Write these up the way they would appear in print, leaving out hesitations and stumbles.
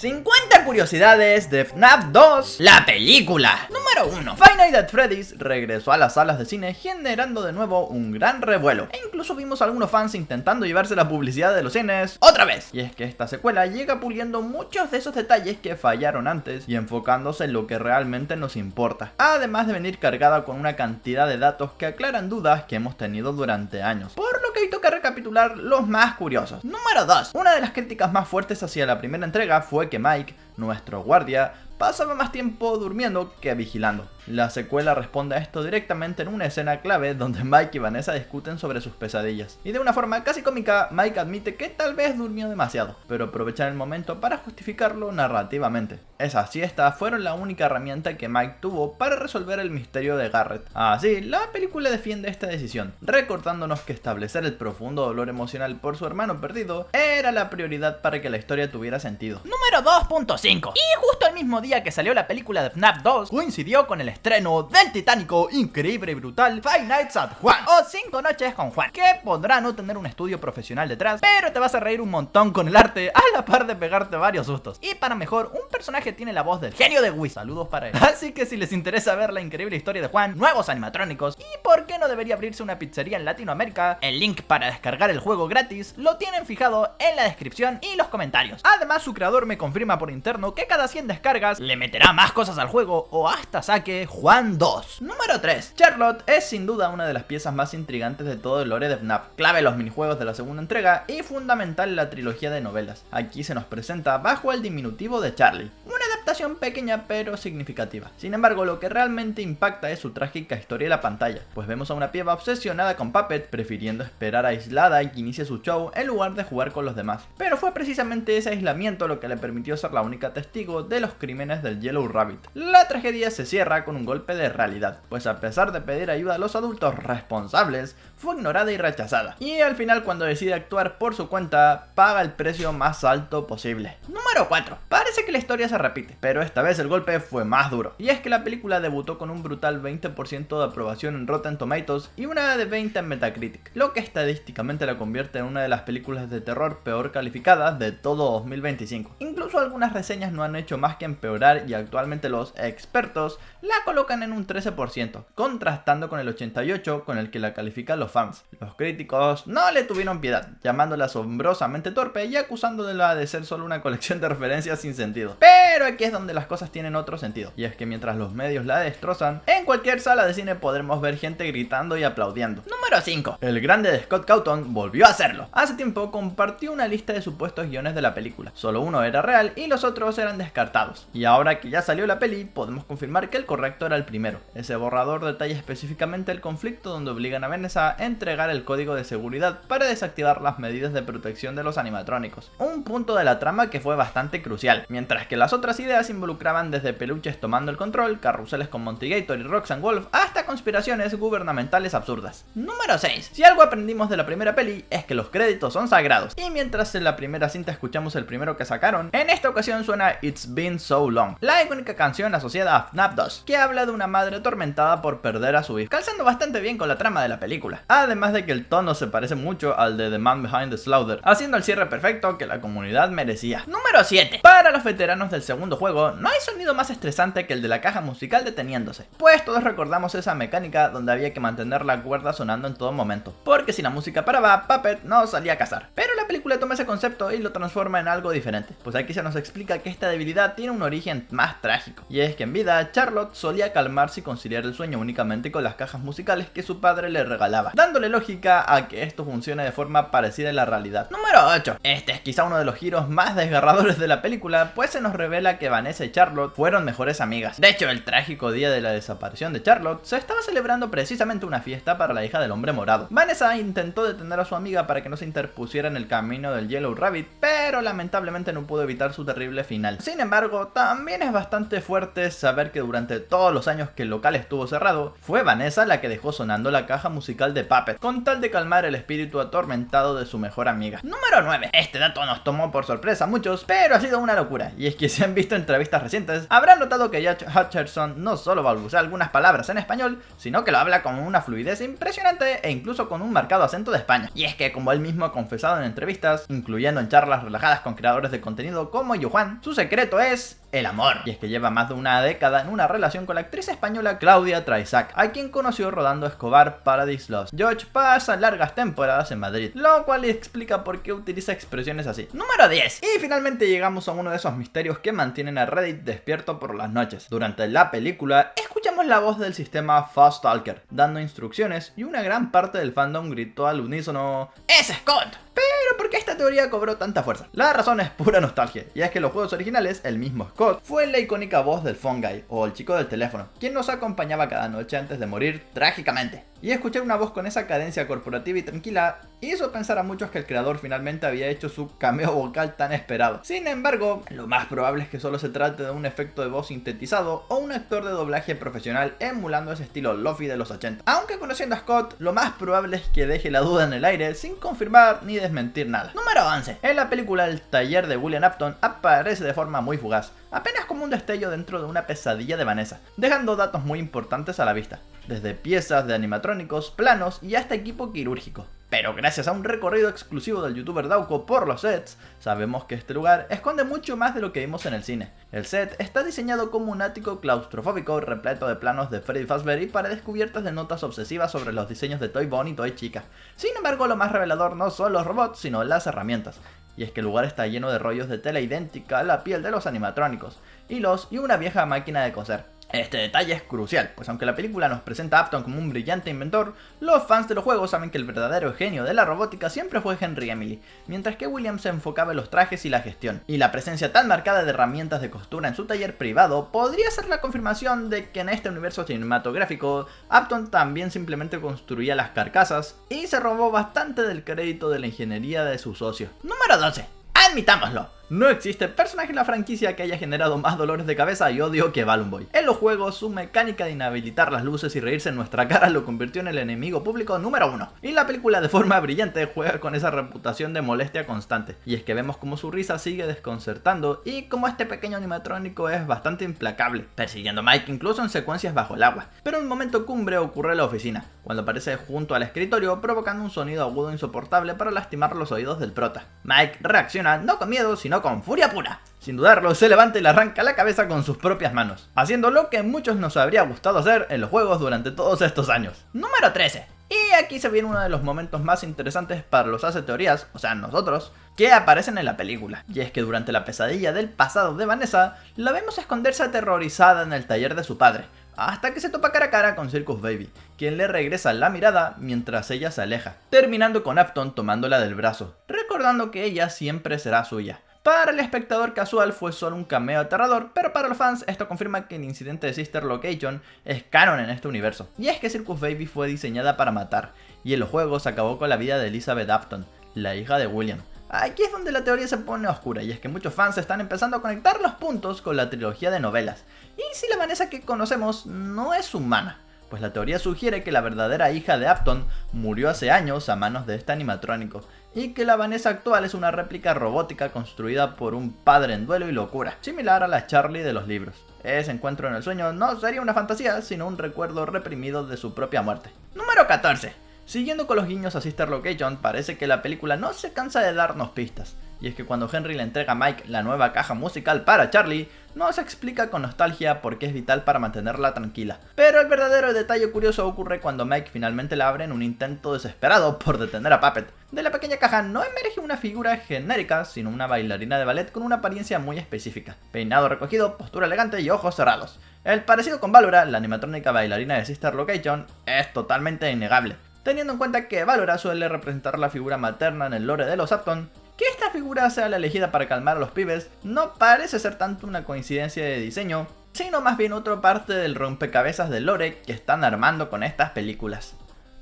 50 curiosidades de FNAF 2, la película. Número 1. Five Nights at Freddy's regresó a las salas de cine generando de nuevo un gran revuelo. E incluso vimos a algunos fans intentando llevarse la publicidad de los cines otra vez. Y es que esta secuela llega puliendo muchos de esos detalles que fallaron antes y enfocándose en lo que realmente nos importa. Además de venir cargada con una cantidad de datos que aclaran dudas que hemos tenido durante años. Por lo que hoy toca recapitular los más curiosos. Número 2. Una de las críticas más fuertes hacia la primera entrega fue que Mike, nuestro guardia, pasaba más tiempo durmiendo que vigilando. La secuela responde a esto directamente en una escena clave donde Mike y Vanessa discuten sobre sus pesadillas. Y de una forma casi cómica, Mike admite que tal vez durmió demasiado, pero aprovechan el momento para justificarlo narrativamente. Esas siestas fueron la única herramienta que Mike tuvo para resolver el misterio de Garrett. Así, la película defiende esta decisión, recordándonos que establecer el profundo dolor emocional por su hermano perdido era la prioridad para que la historia tuviera sentido. Número 2.5. Y justo el mismo día que salió la película de FNAF 2, coincidió con el estreno del titánico, increíble y brutal Five Nights at Juan, o 5 noches con Juan, que podrá no tener un estudio profesional detrás, pero te vas a reír un montón con el arte a la par de pegarte varios sustos. Y para mejor, un personaje tiene la voz del genio de Wii, saludos para él. Así que si les interesa ver la increíble historia de Juan, nuevos animatrónicos y por qué no debería abrirse una pizzería en Latinoamérica, el link para descargar el juego gratis lo tienen fijado en la descripción y los comentarios. Además, su creador me confirma por interno que cada 100 descargas le meterá más cosas al juego o hasta saque Juan 2. Número 3. Charlotte es sin duda una de las piezas más intrigantes de todo el lore de FNAF, clave en los minijuegos de la segunda entrega y fundamental en la trilogía de novelas. Aquí se nos presenta bajo el diminutivo de Charlie. Una adaptación pequeña pero significativa. Sin embargo, lo que realmente impacta es su trágica historia en la pantalla, pues vemos a una piba obsesionada con Puppet, prefiriendo esperar aislada y que inicie su show en lugar de jugar con los demás. Pero fue precisamente ese aislamiento lo que le permitió ser la única testigo de los crímenes del Yellow Rabbit. La tragedia se cierra con un golpe de realidad, pues a pesar de pedir ayuda a los adultos responsables, fue ignorada y rechazada. Y al final, cuando decide actuar por su cuenta, paga el precio más alto posible. Número 4. Parece que la historia se repite, pero esta vez el golpe fue más duro. Y es que la película debutó con un brutal 20% de aprobación en Rotten Tomatoes y una de 20 en Metacritic, lo que estadísticamente la convierte en una de las películas de terror peor calificadas de todo 2025. Incluso algunas reseñas no han hecho más que empeorar y actualmente los expertos la colocan en un 13%, contrastando con el 88% con el que la califican los fans. Los críticos no le tuvieron piedad, llamándola asombrosamente torpe y acusándola de ser solo una colección de referencias sin sentido. Pero aquí es donde las cosas tienen otro sentido, y es que mientras los medios la destrozan, en cualquier sala de cine podremos ver gente gritando y aplaudiendo. Número 5. El grande de Scott Cawthon volvió a hacerlo. Hace tiempo compartió una lista de supuestos guiones de la película. Solo uno era real y los otros eran descartados. Y ahora que ya salió la peli, podemos confirmar que el correcto era el primero. Ese borrador detalla específicamente el conflicto donde obligan a Vanessa a entregar el código de seguridad para desactivar las medidas de protección de los animatrónicos. Un punto de la trama que fue bastante crucial, mientras que las otras ideas involucraban desde peluches tomando el control, carruseles con Montigator y Roxanne Wolf, hasta conspiraciones gubernamentales absurdas. Número 6. Si algo aprendimos de la primera peli es que los créditos son sagrados, y mientras en la primera cinta escuchamos el primero que sacaron, en esta ocasión suena It's Been So Long, la icónica canción asociada a FNAF 2, que habla de una madre atormentada por perder a su hijo, calzando bastante bien con la trama de la película, además de que el tono se parece mucho al de The Man Behind the Slaughter, haciendo el cierre perfecto que la comunidad merecía. Número 7. Para los veteranos del segundo juego, no hay sonido más estresante que el de la caja musical deteniéndose, pues todos recordamos esa mecánica donde había que mantener la cuerda sonando en todo momento, porque si la música paraba, Puppet no salía a cazar. Pero la película toma ese concepto y lo transforma en algo diferente, pues aquí se nos explica que esta debilidad tiene un origen más trágico, y es que en vida Charlotte solía calmarse y conciliar el sueño únicamente con las cajas musicales que su padre le regalaba, dándole lógica a que esto funcione de forma parecida en la realidad. Número 8. Este es quizá uno de los giros más desgarradores de la película, pues se nos revela que Vanessa y Charlotte fueron mejores amigas. De hecho, el trágico día de la desaparición de Charlotte se estaba celebrando precisamente una fiesta para la hija del hombre morado. Vanessa intentó detener a su amiga para que no se interpusiera en el camino del Yellow Rabbit, pero lamentablemente no pudo evitar su terrible final. Sin embargo, también es bastante fuerte saber que durante todos los años que el local estuvo cerrado, fue Vanessa la que dejó sonando la caja musical de Puppet, con tal de calmar el espíritu atormentado de su mejor amiga. Número 9. Este dato nos tomó por sorpresa a muchos, pero ha sido una locura, y es que si han visto entrevistas recientes, habrán notado que Josh Hutcherson no solo balbucea algunas palabras en español, sino que lo habla con una fluidez impresionante verde e incluso con un marcado acento de España. Y es que, como él mismo ha confesado en entrevistas, incluyendo en charlas relajadas con creadores de contenido como Yujuan, su secreto es el amor. Y es que lleva más de una década en una relación con la actriz española Claudia Traisac, a quien conoció rodando Escobar Paradise Lost. George pasa largas temporadas en Madrid, lo cual explica por qué utiliza expresiones así. Número 10. Y finalmente llegamos a uno de esos misterios que mantienen a Reddit despierto por las noches. Durante la película, escuchamos la voz del sistema Fast Talker, dando instrucciones, y una gran parte del fandom gritó al unísono: ¡Es Scott! Pero ¿por qué esta teoría cobró tanta fuerza? La razón es pura nostalgia, y es que en los juegos originales, el mismo Scott fue la icónica voz del Phone Guy, o el chico del teléfono, quien nos acompañaba cada noche antes de morir trágicamente. Y escuchar una voz con esa cadencia corporativa y tranquila hizo pensar a muchos que el creador finalmente había hecho su cameo vocal tan esperado. Sin embargo, lo más probable es que solo se trate de un efecto de voz sintetizado o un actor de doblaje profesional emulando ese estilo lofi de los 80. Aunque conociendo a Scott, lo más probable es que deje la duda en el aire sin confirmar ni desmentir nada. Número 11. En la película El taller de William Afton aparece de forma muy fugaz, apenas como un destello dentro de una pesadilla de Vanessa, dejando datos muy importantes a la vista, desde piezas de animatrónicos, planos y hasta equipo quirúrgico. Pero gracias a un recorrido exclusivo del youtuber Dauko por los sets, sabemos que este lugar esconde mucho más de lo que vimos en el cine. El set está diseñado como un ático claustrofóbico repleto de planos de Freddy Fazbear y paredes cubiertas de notas obsesivas sobre los diseños de Toy Bonnie y Toy Chica. Sin embargo, lo más revelador no son los robots, sino las herramientas. Y es que el lugar está lleno de rollos de tela idéntica a la piel de los animatrónicos, hilos y una vieja máquina de coser. Este detalle es crucial, pues aunque la película nos presenta a Afton como un brillante inventor, los fans de los juegos saben que el verdadero genio de la robótica siempre fue Henry Emily, mientras que William se enfocaba en los trajes y la gestión. Y la presencia tan marcada de herramientas de costura en su taller privado podría ser la confirmación de que en este universo cinematográfico, Afton también simplemente construía las carcasas y se robó bastante del crédito de la ingeniería de su socio. Número 12. Admitámoslo. No existe personaje en la franquicia que haya generado más dolores de cabeza y odio que Balloon Boy. En los juegos, su mecánica de inhabilitar las luces y reírse en nuestra cara lo convirtió en el enemigo público número 1. Y la película de forma brillante juega con esa reputación de molestia constante. Y es que vemos como su risa sigue desconcertando y como este pequeño animatrónico es bastante implacable, persiguiendo a Mike incluso en secuencias bajo el agua. Pero un momento cumbre ocurre en la oficina, cuando aparece junto al escritorio provocando un sonido agudo insoportable para lastimar los oídos del prota. Mike reacciona no con miedo, sino con furia pura. Sin dudarlo, se levanta y le arranca la cabeza con sus propias manos, haciendo lo que a muchos nos habría gustado hacer en los juegos durante todos estos años. Número 13. Y aquí se viene uno de los momentos más interesantes para los hace teorías, o sea nosotros, que aparecen en la película. Y es que durante la pesadilla del pasado de Vanessa, la vemos esconderse aterrorizada en el taller de su padre, hasta que se topa cara a cara con Circus Baby, quien le regresa la mirada mientras ella se aleja, terminando con Afton tomándola del brazo, recordando que ella siempre será suya. Para el espectador casual fue solo un cameo aterrador, pero para los fans esto confirma que el incidente de Sister Location es canon en este universo. Y es que Circus Baby fue diseñada para matar, y en los juegos acabó con la vida de Elizabeth Afton, la hija de William. Aquí es donde la teoría se pone oscura, y es que muchos fans están empezando a conectar los puntos con la trilogía de novelas. ¿Y si la Vanessa que conocemos no es humana? Pues la teoría sugiere que la verdadera hija de Afton murió hace años a manos de este animatrónico, y que la Vanessa actual es una réplica robótica construida por un padre en duelo y locura, similar a la Charlie de los libros. Ese encuentro en el sueño no sería una fantasía, sino un recuerdo reprimido de su propia muerte. Número 14. Siguiendo con los guiños a Sister Location, parece que la película no se cansa de darnos pistas. Y es que cuando Henry le entrega a Mike la nueva caja musical para Charlie, nos explica con nostalgia por qué es vital para mantenerla tranquila. Pero el verdadero detalle curioso ocurre cuando Mike finalmente la abre en un intento desesperado por detener a Puppet. De la pequeña caja no emerge una figura genérica, sino una bailarina de ballet con una apariencia muy específica. Peinado recogido, postura elegante y ojos cerrados. El parecido con Valora, la animatrónica bailarina de Sister Location, es totalmente innegable, teniendo en cuenta que Valora suele representar la figura materna en el lore de los Afton. Que esta figura sea la elegida para calmar a los pibes no parece ser tanto una coincidencia de diseño, sino más bien otra parte del rompecabezas de lore que están armando con estas películas.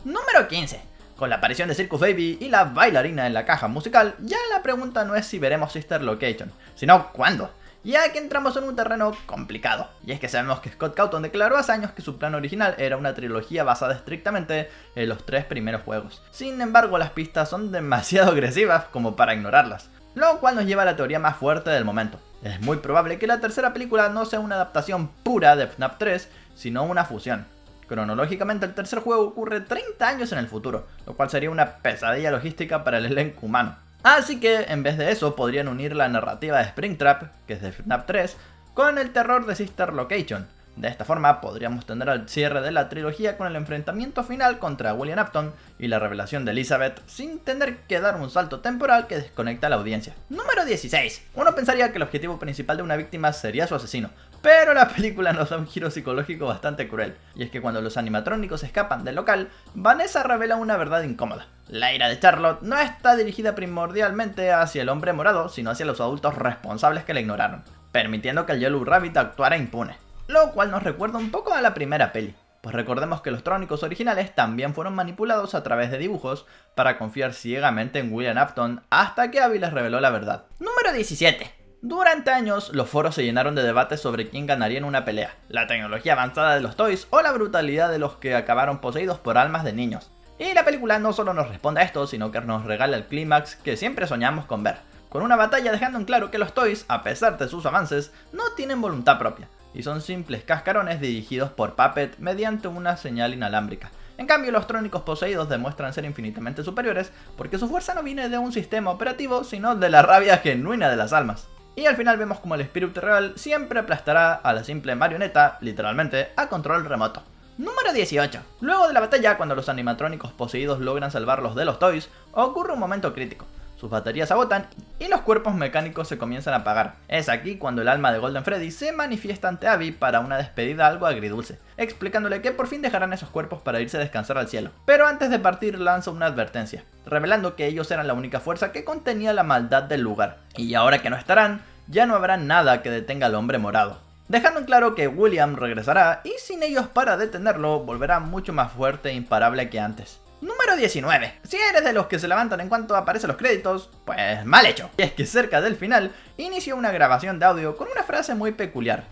Número 15. Con la aparición de Circus Baby y la bailarina en la caja musical, ya la pregunta no es si veremos Sister Location, sino cuándo. Ya que entramos en un terreno complicado, y es que sabemos que Scott Cawthon declaró hace años que su plan original era una trilogía basada estrictamente en los 3 primeros juegos. Sin embargo, las pistas son demasiado agresivas como para ignorarlas, lo cual nos lleva a la teoría más fuerte del momento. Es muy probable que la tercera película no sea una adaptación pura de FNAF 3, sino una fusión. Cronológicamente el tercer juego ocurre 30 años en el futuro, lo cual sería una pesadilla logística para el elenco humano. Así que en vez de eso podrían unir la narrativa de Springtrap, que es de FNAF 3, con el terror de Sister Location. De esta forma podríamos tener el cierre de la trilogía con el enfrentamiento final contra William Afton y la revelación de Elizabeth sin tener que dar un salto temporal que desconecta a la audiencia. Número 16. Uno pensaría que el objetivo principal de una víctima sería su asesino, pero la película nos da un giro psicológico bastante cruel, y es que cuando los animatrónicos escapan del local, Vanessa revela una verdad incómoda. La ira de Charlotte no está dirigida primordialmente hacia el hombre morado, sino hacia los adultos responsables que la ignoraron, permitiendo que el Yellow Rabbit actuara impune. Lo cual nos recuerda un poco a la primera peli, pues recordemos que los Trónicos originales también fueron manipulados a través de dibujos para confiar ciegamente en William Afton hasta que Abby les reveló la verdad. Número 17. Durante años, los foros se llenaron de debates sobre quién ganaría en una pelea, la tecnología avanzada de los toys o la brutalidad de los que acabaron poseídos por almas de niños. Y la película no solo nos responde a esto, sino que nos regala el clímax que siempre soñamos con ver, con una batalla dejando en claro que los toys, a pesar de sus avances, no tienen voluntad propia, y son simples cascarones dirigidos por Puppet mediante una señal inalámbrica. En cambio, los Trónicos poseídos demuestran ser infinitamente superiores porque su fuerza no viene de un sistema operativo, sino de la rabia genuina de las almas. Y al final vemos como el espíritu real siempre aplastará a la simple marioneta, literalmente, a control remoto. Número 18. Luego de la batalla, cuando los animatrónicos poseídos logran salvarlos de los toys, ocurre un momento crítico. Sus baterías agotan y los cuerpos mecánicos se comienzan a apagar. Es aquí cuando el alma de Golden Freddy se manifiesta ante Abby para una despedida algo agridulce, explicándole que por fin dejarán esos cuerpos para irse a descansar al cielo. Pero antes de partir lanza una advertencia, revelando que ellos eran la única fuerza que contenía la maldad del lugar, y ahora que no estarán, ya no habrá nada que detenga al hombre morado. Dejando en claro que William regresará y sin ellos para detenerlo, volverá mucho más fuerte e imparable que antes. Número 19. Si eres de los que se levantan en cuanto aparecen los créditos, pues mal hecho. Y es que cerca del final, inicia una grabación de audio con una frase muy peculiar: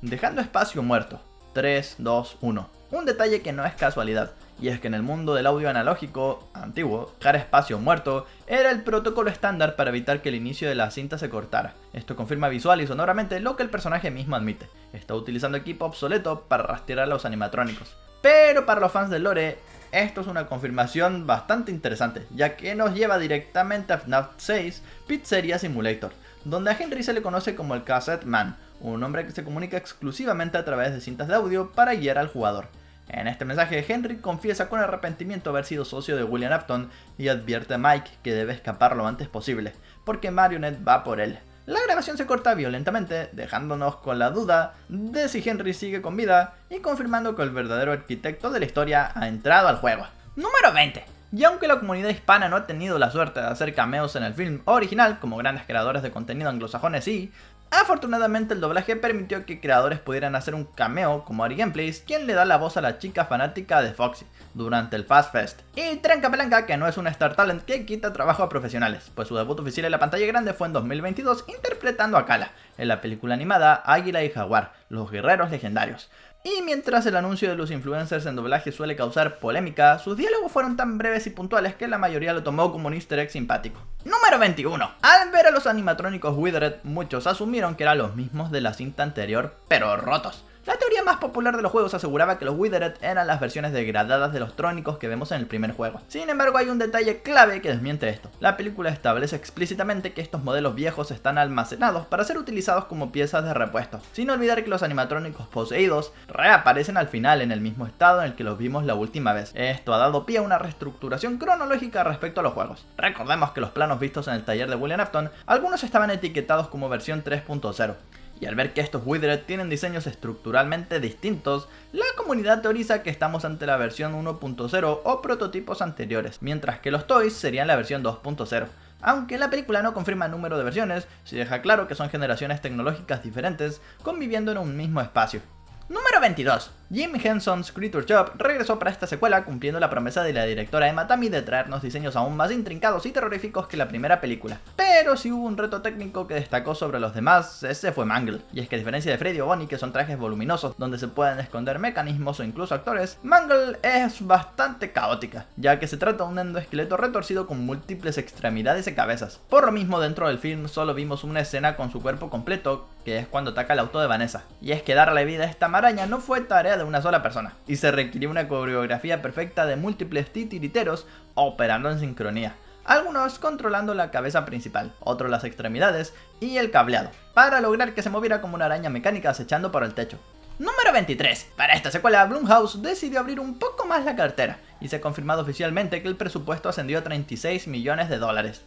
dejando espacio muerto. 3, 2, 1. Un detalle que no es casualidad, y es que en el mundo del audio analógico antiguo, dejar espacio muerto era el protocolo estándar para evitar que el inicio de la cinta se cortara. Esto confirma visual y sonoramente lo que el personaje mismo admite: está utilizando equipo obsoleto para rastrear a los animatrónicos. Pero para los fans del lore, esto es una confirmación bastante interesante, ya que nos lleva directamente a FNAF 6 Pizzeria Simulator, donde a Henry se le conoce como el Cassette Man, un hombre que se comunica exclusivamente a través de cintas de audio para guiar al jugador. En este mensaje, Henry confiesa con arrepentimiento haber sido socio de William Afton y advierte a Mike que debe escapar lo antes posible, porque Marionette va por él. La grabación se corta violentamente, dejándonos con la duda de si Henry sigue con vida y confirmando que el verdadero arquitecto de la historia ha entrado al juego. Número 20. Y aunque la comunidad hispana no ha tenido la suerte de hacer cameos en el film original, como grandes creadores de contenido anglosajones sí, afortunadamente el doblaje permitió que creadores pudieran hacer un cameo como Ari Gameplays, quien le da la voz a la chica fanática de Foxy durante el Fast Fest. Y Tranca Palanca, que no es una Star Talent que quita trabajo a profesionales, pues su debut oficial en la pantalla grande fue en 2022 interpretando a Kala, en la película animada Águila y Jaguar, los guerreros legendarios. Y mientras el anuncio de los influencers en doblaje suele causar polémica, sus diálogos fueron tan breves y puntuales que la mayoría lo tomó como un easter egg simpático. Número 21. Al ver a los animatrónicos Withered, muchos asumieron que eran los mismos de la cinta anterior, pero rotos. La teoría más popular de los juegos aseguraba que los Withered eran las versiones degradadas de los Trónicos que vemos en el primer juego. Sin embargo, hay un detalle clave que desmiente esto. La película establece explícitamente que estos modelos viejos están almacenados para ser utilizados como piezas de repuesto, sin olvidar que los animatrónicos poseídos reaparecen al final en el mismo estado en el que los vimos la última vez. Esto ha dado pie a una reestructuración cronológica respecto a los juegos. Recordemos que los planos vistos en el taller de William Afton, algunos estaban etiquetados como versión 3.0. Y al ver que estos Withered tienen diseños estructuralmente distintos, la comunidad teoriza que estamos ante la versión 1.0 o prototipos anteriores, mientras que los toys serían la versión 2.0. Aunque la película no confirma el número de versiones, sí deja claro que son generaciones tecnológicas diferentes conviviendo en un mismo espacio. Número 22. Jim Henson's Creature Shop regresó para esta secuela cumpliendo la promesa de la directora Emma Tammy de traernos diseños aún más intrincados y terroríficos que la primera película. Pero si hubo un reto técnico que destacó sobre los demás, ese fue Mangle. Y es que a diferencia de Freddy o Bonnie, que son trajes voluminosos donde se pueden esconder mecanismos o incluso actores, Mangle es bastante caótica, ya que se trata de un endoesqueleto retorcido con múltiples extremidades y cabezas. Por lo mismo, dentro del film solo vimos una escena con su cuerpo completo, que es cuando ataca el auto de Vanessa. Y es que darle vida a esta maraña no fue tarea pantalla de una sola persona, y se requirió una coreografía perfecta de múltiples titiriteros operando en sincronía, algunos controlando la cabeza principal, otros las extremidades y el cableado, para lograr que se moviera como una araña mecánica acechando por el techo. Número 23. Para esta secuela, Blumhouse decidió abrir un poco más la cartera, y se ha confirmado oficialmente que el presupuesto ascendió a $36 millones.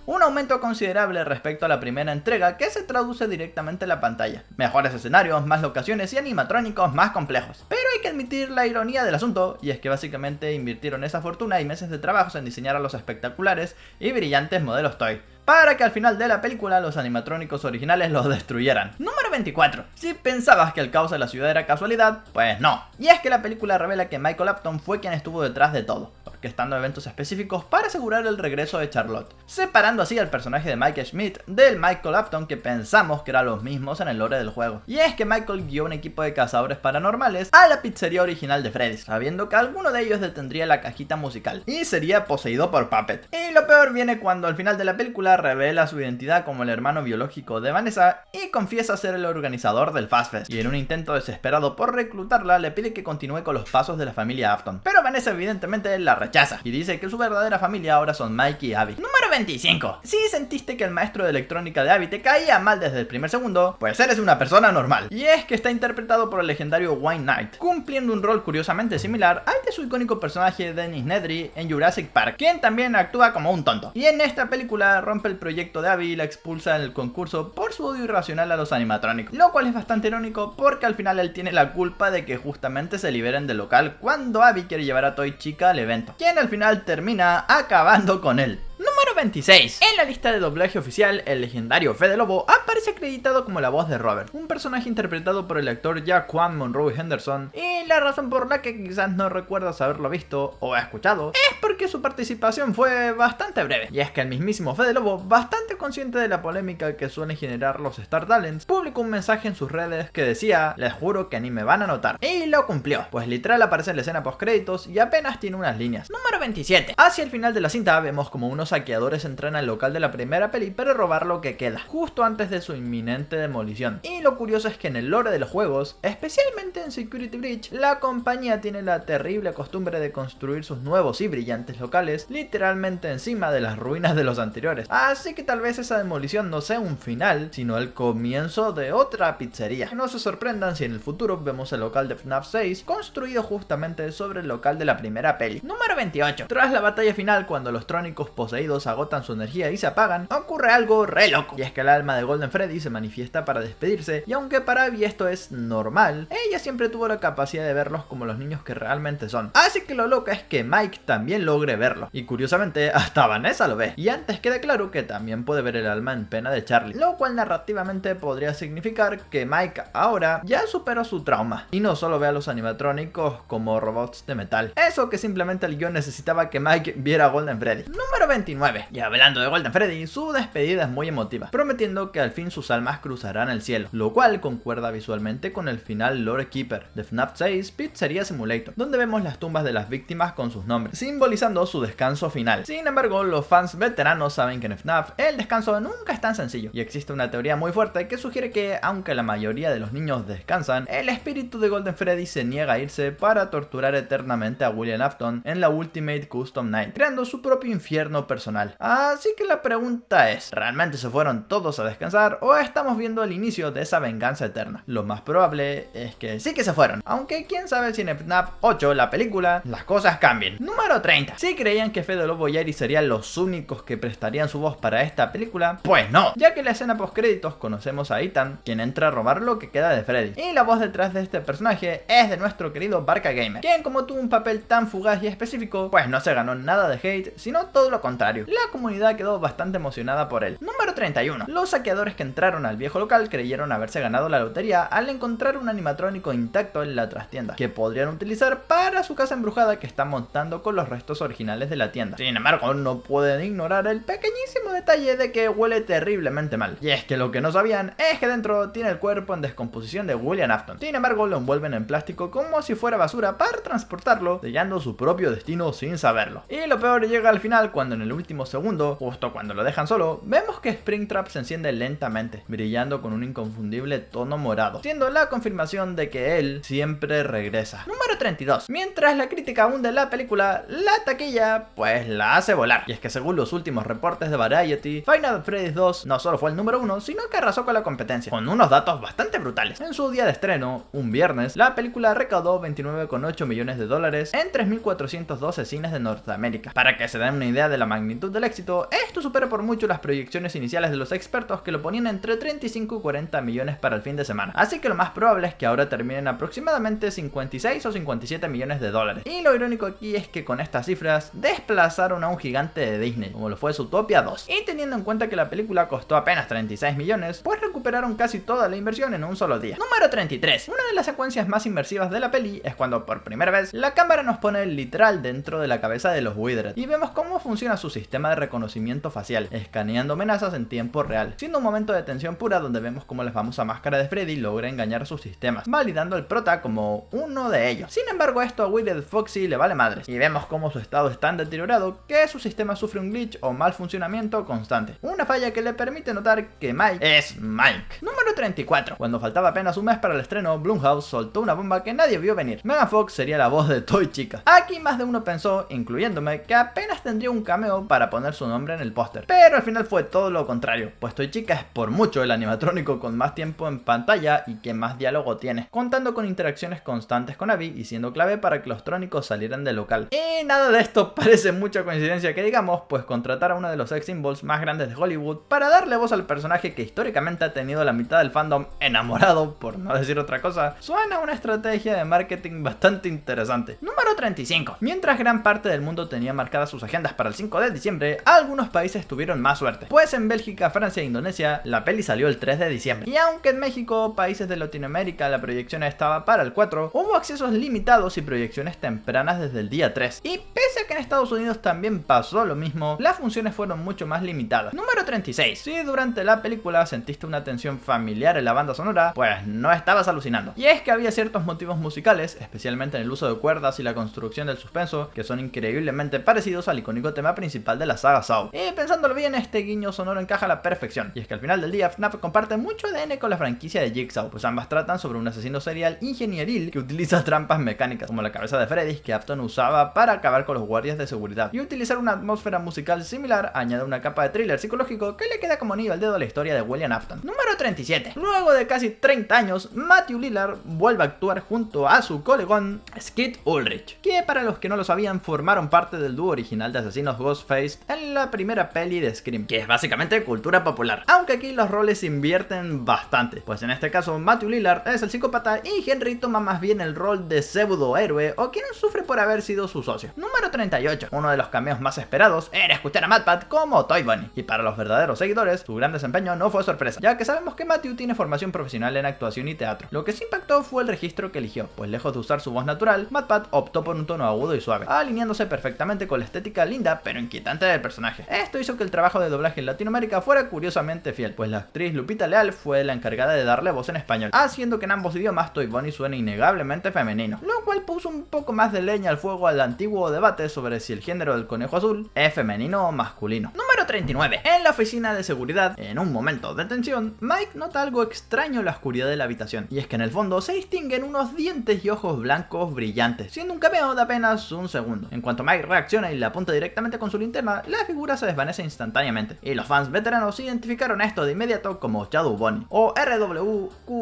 Un aumento considerable respecto a la primera entrega, que se traduce directamente en la pantalla. Mejores escenarios, más locaciones y animatrónicos más complejos. Pero hay que admitir la ironía del asunto, y es que básicamente invirtieron esa fortuna y meses de trabajo en diseñar a los espectaculares y brillantes modelos Toy, para que al final de la película los animatrónicos originales los destruyeran. Número 24. Si pensabas que el caos de la ciudad era casualidad, pues no. Y es que la película revela que Michael Afton fue quien estuvo detrás de todo, orquestando eventos específicos para asegurar el regreso de Charlotte, separando así al personaje de Mike Schmidt del Michael Afton que pensamos que eran los mismos en el lore del juego. Y es que Michael guió un equipo de cazadores paranormales a la pizzería original de Freddy, sabiendo que alguno de ellos detendría la cajita musical y sería poseído por Puppet. Y lo peor viene cuando al final de la película revela su identidad como el hermano biológico de Vanessa y confiesa ser el organizador del Fast Fest, y en un intento desesperado por reclutarla le pide que continúe con los pasos de la familia Afton, pero Vanessa evidentemente la rechaza y dice que su verdadera familia ahora son Mike y Abby. Número 25. Si sentiste que el maestro de electrónica de Abby te caía mal desde el primer segundo, pues eres una persona normal, y es que está interpretado por el legendario Wayne Knight, cumpliendo un rol curiosamente similar al de su icónico personaje Dennis Nedry en Jurassic Park, quien también actúa como un tonto, y en esta película rompe el proyecto de Abby y la expulsa del concurso por su odio irracional a los animatrónicos, lo cual es bastante irónico porque al final él tiene la culpa de que justamente se liberen del local cuando Abby quiere llevar a Toy Chica al evento, quien al final termina acabando con él. Número 26. En la lista de doblaje oficial, el legendario Fede Lobo aparece acreditado como la voz de Robert, un personaje interpretado por el actor Jaquan Monroe Henderson, y la razón por la que quizás no recuerdas haberlo visto o escuchado es porque su participación fue bastante breve, y es que el mismísimo Fede Lobo, bastante consciente de la polémica que suelen generar los Star Talents, publicó un mensaje en sus redes que decía: les juro que ni me van a notar, y lo cumplió, pues literal aparece en la escena post créditos y apenas tiene unas líneas. Número 27. Hacia el final de la cinta vemos como unos saqueadores entran al local de la primera peli para robar lo que queda, justo antes de su inminente demolición. Y lo curioso es que en el lore de los juegos, especialmente en Security Breach, la compañía tiene la terrible costumbre de construir sus nuevos y brillantes locales literalmente encima de las ruinas de los anteriores. Así que tal vez esa demolición no sea un final, sino el comienzo de otra pizzería. No se sorprendan si en el futuro vemos el local de FNAF 6 construido justamente sobre el local de la primera peli. Número 28. Tras la batalla final, cuando los trónicos poseídos agotan su energía y se apagan, ocurre algo re loco, y es que el alma de Golden Freddy se manifiesta para despedirse, y aunque para Abby esto es normal, ella siempre tuvo la capacidad de verlos como los niños que realmente son. Así que lo loco es que Mike también logre verlo, y curiosamente hasta Vanessa lo ve, y antes queda claro que también puede ver el alma en pena de Charlie, lo cual narrativamente podría significar que Mike ahora ya superó su trauma, y no solo ve a los animatrónicos como robots de metal. Eso que simplemente el guion necesitaba que Mike viera a Golden Freddy. Número 29. Y hablando de Golden Freddy, su despedida es muy emotiva, prometiendo que al fin sus almas cruzarán el cielo, lo cual concuerda visualmente con el final Lore Keeper de FNAF 6 Pizzeria Simulator, donde vemos las tumbas de las víctimas con sus nombres, simbolizando su descanso final. Sin embargo, los fans veteranos saben que en FNAF el descanso nunca es tan sencillo, y existe una teoría muy fuerte que sugiere que, aunque la mayoría de los niños descansan, el espíritu de Golden Freddy se niega a irse para torturar eternamente a William Afton en la Ultimate Custom Night, creando su propio infierno personal. Así que la pregunta es, ¿realmente se fueron todos a descansar o estamos viendo el inicio de esa venganza eterna? Lo más probable es que sí que se fueron, aunque quién sabe si en FNAF 8, la película, las cosas cambien. Número 30. Si creían que Fede Lobo y Eri serían los únicos que prestarían su voz para esta película, pues no, ya que en la escena post créditos conocemos a Ethan, quien entra a robar lo que queda de Freddy, y la voz detrás de este personaje es de nuestro querido Barca Gamer, quien como tuvo un papel tan fugaz y específico, pues no se ganó nada de hate, sino todo lo contrario. La comunidad quedó bastante emocionada por él. Número 31. Los saqueadores que entraron al viejo local creyeron haberse ganado la lotería al encontrar un animatrónico intacto en la trastienda, que podrían utilizar para su casa embrujada que están montando con los restos originales de la tienda. Sin embargo, no pueden ignorar el pequeñísimo detalle de que huele terriblemente mal. Y es que lo que no sabían es que dentro tiene el cuerpo en descomposición de William Afton. Sin embargo, lo envuelven en plástico como si fuera basura para transportarlo, sellando su propio destino sin saberlo. Y lo peor llega al final, cuando en el último segundo, justo cuando lo dejan solo, vemos que Springtrap se enciende lentamente, brillando con un inconfundible tono morado, siendo la confirmación de que él siempre regresa. Número 32. Mientras la crítica hunde la película, la taquilla pues la hace volar. Y es que según los últimos reportes de Variety, Five Nights at Freddy's 2 no solo fue el número 1, sino que arrasó con la competencia, con unos datos bastante brutales. En su día de estreno, un viernes, la película recaudó 29,8 millones de dólares en 3.412 cines de Norteamérica. Para que se den una idea de la magnitud del éxito, esto supera por mucho las proyecciones iniciales de los expertos, que lo ponían entre 35 y 40 millones para el fin de semana. Así que lo más probable es que ahora terminen aproximadamente 56 o 57 millones de dólares. Y lo irónico aquí es que con estas cifras desplazaron a un gigante de Disney, como lo fue Zootopia 2. Y teniendo en cuenta que la película costó apenas 36 millones, pues recuperaron casi toda la inversión en un solo día. Número 33. Una de las secuencias más inmersivas de la peli es cuando por primera vez la cámara nos pone literal dentro de la cabeza de los Withered y vemos cómo funciona su sistema de reconocimiento facial, escaneando amenazas en tiempo real, siendo un momento de tensión pura donde vemos cómo la famosa máscara de Freddy logra engañar a sus sistemas, validando al prota como uno de ellos. Sin embargo, esto a Withered Foxy le vale madres, y vemos cómo su estado es tan deteriorado que su sistema sufre un glitch o mal funcionamiento constante, una falla que le permite notar que Mike es Mike. Número 34. Cuando faltaba apenas un mes para el estreno, Blumhouse soltó una bomba que nadie vio venir. Megan Fox sería la voz de Toy Chica. Aquí más de uno pensó, incluyéndome, que apenas tendría un cameo para poner su nombre en el póster, pero al final fue todo lo contrario, pues Toy Chica es por mucho el animatrónico con más tiempo en pantalla y que más diálogo tiene, contando con interacciones constantes con Abby y siendo clave para que los trónicos salieran del local. Y nada de esto parece mucha coincidencia que digamos, pues contratar a uno de los sex symbols más grandes de Hollywood para darle voz al personaje que históricamente ha tenido la mitad del fandom enamorado, por no decir otra cosa, suena una estrategia de marketing bastante interesante. Número 35. Mientras gran parte del mundo tenía marcadas sus agendas para el 5 de diciembre, algunos países tuvieron más suerte, pues en Bélgica, Francia e Indonesia la peli salió el 3 de diciembre. Y aunque en México, países de Latinoamérica, la proyección estaba para el 4, hubo accesos limitados y proyecciones tempranas desde el día 3. Y pese a que en Estados Unidos también pasó lo mismo, las funciones fueron mucho más limitadas. Número 36. Si durante la película sentiste una tensión familiar en la banda sonora, pues no estabas alucinando. Y es que había ciertos motivos musicales, especialmente en el uso de cuerdas y la construcción del suspenso, que son increíblemente parecidos al icónico tema principal de la saga Saw. Y pensándolo bien, este guiño sonoro encaja a la perfección. Y es que al final del día, FNAF comparte mucho ADN con la franquicia de Jigsaw, pues ambas tratan sobre un asesino serial ingenieril que utiliza trampas mecánicas, como la cabeza de Freddy que Afton usaba para acabar con los guardias de seguridad. Y utilizar una atmósfera musical similar añade una capa de thriller psicológico que le queda como anillo al dedo a la historia de William Afton. Número 37. Luego de casi 30 años, Matthew Lillard vuelve a actuar junto a su colegón Skeet Ulrich, que para los que no lo sabían formaron parte del dúo original de asesinos Ghostface en la primera peli de Scream, que es básicamente cultura popular, aunque aquí los roles se invierten bastante, pues en este caso Matthew Lillard es el psicópata y Henry toma más bien el rol de pseudo-héroe o quien sufre por haber sido su socio. Número 38. Uno de los cameos más esperados era escuchar a MatPat como Toy Bunny, y para los verdaderos seguidores su gran desempeño no fue sorpresa, ya que sabemos que Matthew tiene formación profesional en actuación y teatro. Lo que sí impactó fue el registro que eligió, pues lejos de usar su voz natural, MatPat optó por un tono agudo y suave, alineándose perfectamente con la estética linda pero inquietante del personaje. Esto hizo que el trabajo de doblaje en Latinoamérica fuera curiosamente fiel, pues la actriz Lupita Leal fue la encargada de darle voz en español, haciendo que en ambos idiomas Toy Bunny suene innegablemente femenino, lo cual puso un poco más de leña al fuego al antiguo debate sobre si el género del conejo azul es femenino o masculino. Número 39. En la oficina de seguridad, en un momento de tensión, Mike nota algo extraño en la oscuridad de la habitación, y es que en el fondo se distinguen unos dientes y ojos blancos brillantes, siendo un cameo de apenas un segundo. En cuanto Mike reacciona y le apunta directamente con su linterna, la figura se desvanece instantáneamente, y los fans veteranos identificaron esto de inmediato como Shadow Bunny, o RWQFSFASXC,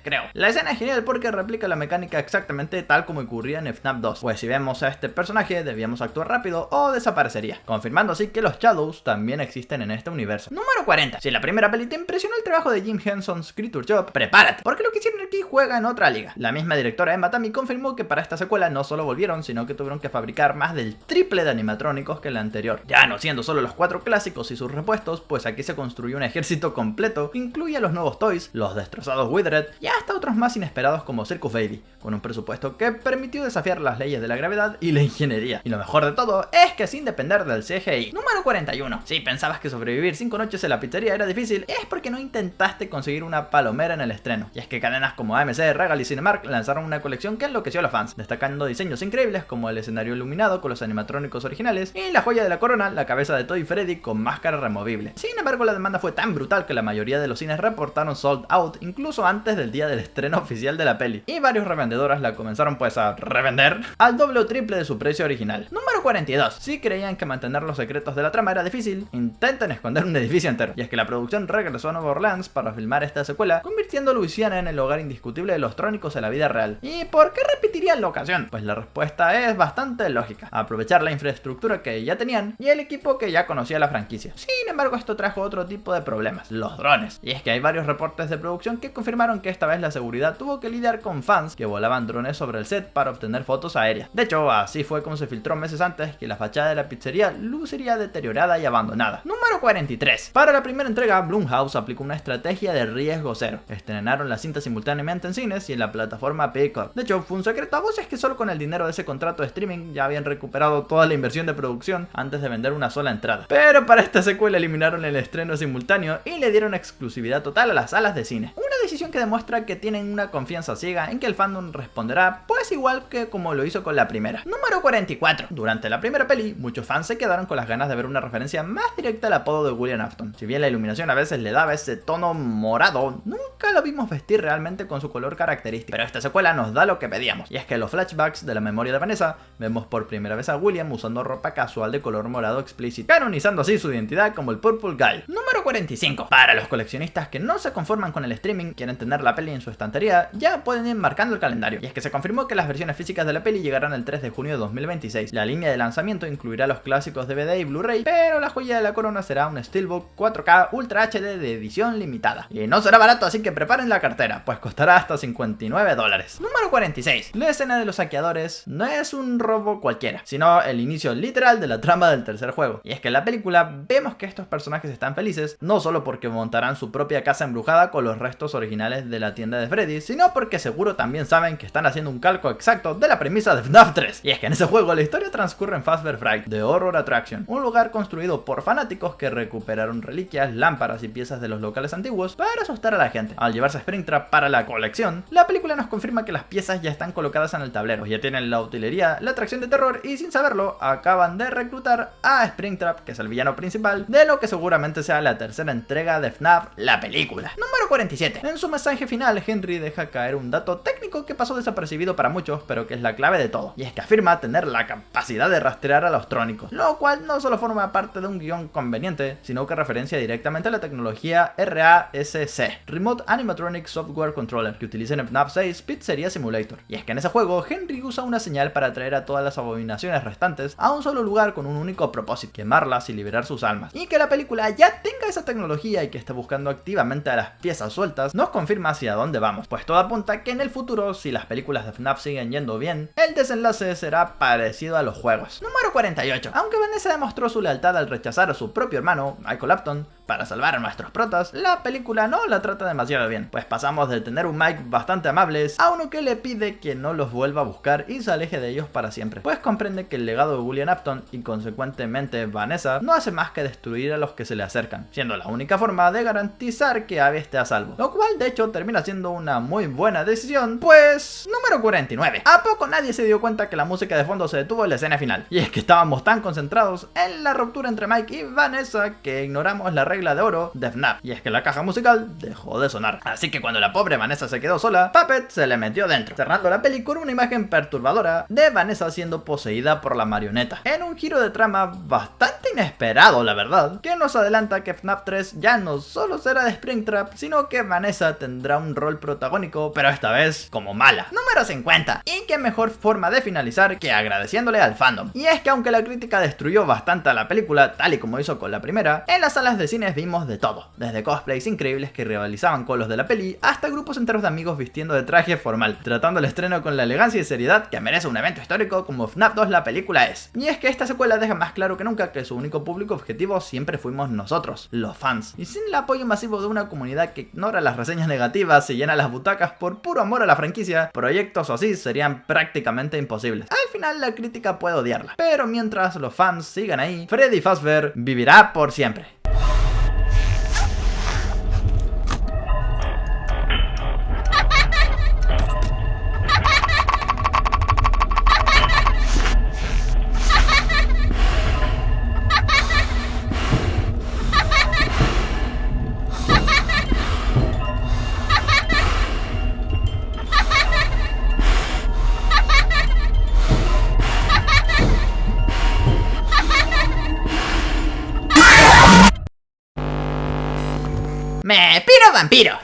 creo. La escena es genial porque replica la mecánica exactamente tal como ocurría en FNAF 2, pues si vemos a este personaje debíamos actuar rápido o desaparecería, confirmando así que los Shadows también existen en este universo. Número 40. Si la primera peli te impresionó el trabajo de Jim Henson's Creature Shop, prepárate, porque lo que hicieron aquí juega en otra liga. La misma directora Emma Tammy confirmó que para esta secuela no solo volvieron, sino que tuvieron que fabricar más del triple de animatrónicos que la anterior, ya no siendo solo los 4 clásicos y sus repuestos, pues aquí se construyó un ejército completo que incluye a los nuevos Toys, los destrozados Withered y hasta otros más inesperados como Circus Baby, con un presupuesto que permitió desafiar las leyes de la gravedad y la ingeniería. Y lo mejor de todo es es que sin depender del CGI. Número 41. Si pensabas que sobrevivir 5 noches en la pizzería era difícil, es porque no intentaste conseguir una palomera en el estreno. Y es que cadenas como AMC, Regal y Cinemark lanzaron una colección que enloqueció a los fans, destacando diseños increíbles como el escenario iluminado con los animatrónicos originales y la joya de la corona, la cabeza de Toy Freddy con máscara removible. Sin embargo, la demanda fue tan brutal que la mayoría de los cines reportaron sold out incluso antes del día del estreno oficial de la peli, y varios revendedoras la comenzaron pues a revender al doble o triple de su precio original. Número 42. Si creían que mantener los secretos de la trama era difícil, intenten esconder un edificio entero. Y es que la producción regresó a Nueva Orleans para filmar esta secuela, convirtiendo Luisiana en el hogar indiscutible de los trónicos en la vida real. ¿Y por qué repetirían la ocasión? Pues la respuesta es bastante lógica: aprovechar la infraestructura que ya tenían y el equipo que ya conocía la franquicia. Sin embargo, esto trajo otro tipo de problemas: los drones. Y es que hay varios reportes de producción que confirmaron que esta vez la seguridad tuvo que lidiar con fans que volaban drones sobre el set para obtener fotos aéreas. De hecho, así fue como se filtró meses antes que la fachada de la pizzería luciría deteriorada y abandonada. Número 43. Para la primera entrega, Blumhouse aplicó una estrategia de riesgo cero. Estrenaron la cinta simultáneamente en cines y en la plataforma Peacock. De hecho, fue un secreto a voces que solo con el dinero de ese contrato de streaming ya habían recuperado toda la inversión de producción antes de vender una sola entrada. Pero para esta secuela eliminaron el estreno simultáneo y le dieron exclusividad total a las salas de cine. Una decisión que demuestra que tienen una confianza ciega en que el fandom responderá pues igual que como lo hizo con la primera. Número 44. Durante la primera peli, muchos fans se quedaron con las ganas de ver una referencia más directa al apodo de William Afton. Si bien la iluminación a veces le daba ese tono morado, nunca lo vimos vestir realmente con su color característico. Pero esta secuela nos da lo que pedíamos, y es que en los flashbacks de la memoria de Vanessa vemos por primera vez a William usando ropa casual de color morado explícito, canonizando así su identidad como el Purple Guy. Número 45. Para los coleccionistas que no se conforman con el streaming, quieren tener la peli en su estantería, ya pueden ir marcando el calendario. Y es que se confirmó que las versiones físicas de la peli llegarán el 3 de junio de 2026. La línea de lanzamiento incluirá los clásicos DVD y Blu-ray, pero la joya de la corona será un Steelbook 4K Ultra HD de edición limitada. Y no será barato, así que preparen la cartera, pues costará hasta $59. Número 46. La escena de los saqueadores no es un robo cualquiera, sino el inicio literal de la trama del tercer juego. Y es que en la película vemos que estos personajes están felices, no solo porque montarán su propia casa embrujada con los restos originales de la tienda de Freddy, sino porque seguro también saben que están haciendo un calco exacto de la premisa de FNAF 3. Y es que en ese juego la historia transcurre en Fazbear Fright, The Horror Attraction, un lugar construido por fanáticos que recuperaron reliquias, lámparas y piezas de los locales antiguos para asustar a la gente. Al llevarse a Springtrap para la colección, la película nos confirma que las piezas ya están colocadas en el tablero, ya tienen la utilería, la atracción de terror y sin saberlo acaban de reclutar a Springtrap, que es el villano principal de lo que seguramente sea la tercera entrega de FNAF, la película. Número 47. En su mensaje final, Henry deja caer un dato técnico que pasó desapercibido para muchos, pero que es la clave de todo, y es que afirma tener la capacidad de rastrear a los trónicos, lo cual no solo forma parte de un guión conveniente, sino que referencia directamente a la tecnología RASC, Remote Animatronic Software Controller, que utiliza en FNAF 6 Pizzeria Simulator. Y es que en ese juego, Henry usa una señal para atraer a todas las abominaciones restantes a un solo lugar con un único propósito: quemarlas y liberar sus almas. Y que la película ya tenga esa tecnología y que esté buscando activamente a las piezas sueltas, nos confirma hacia dónde vamos, pues todo apunta que en el futuro, si las películas de FNAF siguen yendo bien, el desenlace será parecido a los juegos. Número 48. Aunque Vanessa demostró su lealtad al rechazar a su propio hermano, Michael Afton, para salvar a nuestros protas, la película no la trata demasiado bien, pues pasamos de tener un Mike bastante amable a uno que le pide que no los vuelva a buscar y se aleje de ellos para siempre, pues comprende que el legado de William Afton y consecuentemente Vanessa no hace más que destruir a los que se le acercan, siendo la única forma de garantizar que Abby esté a salvo, lo cual de hecho termina siendo una muy buena decisión. Pues número 49. ¿A poco nadie se dio cuenta que la música de fondo se detuvo en la escena final? Y es que estábamos tan concentrados en la ruptura entre Mike y Vanessa que ignoramos la regla de oro de FNAF, y es que la caja musical dejó de sonar. Así que cuando la pobre Vanessa se quedó sola, Puppet se le metió dentro, cerrando la peli con una imagen perturbadora de Vanessa siendo poseída por la marioneta, en un giro de trama bastante inesperado, la verdad, que nos adelanta que FNAF 3 ya no solo será de Springtrap, sino que Vanessa tendrá un rol protagónico, pero esta vez como mala. Número 50. Y qué mejor forma de finalizar que agradeciéndole al fandom. Y es que aunque la crítica destruyó bastante a la película, tal y como hizo con la primera, en las salas de cine cines vimos de todo, desde cosplays increíbles que rivalizaban con los de la peli, hasta grupos enteros de amigos vistiendo de traje formal, tratando el estreno con la elegancia y seriedad que merece un evento histórico como FNAF 2 la película es. Y es que esta secuela deja más claro que nunca que su único público objetivo siempre fuimos nosotros, los fans. Y sin el apoyo masivo de una comunidad que ignora las reseñas negativas y llena las butacas por puro amor a la franquicia, proyectos así serían prácticamente imposibles. Al final la crítica puede odiarla, pero mientras los fans sigan ahí, Freddy Fazbear vivirá por siempre. ¡Me piro vampiro!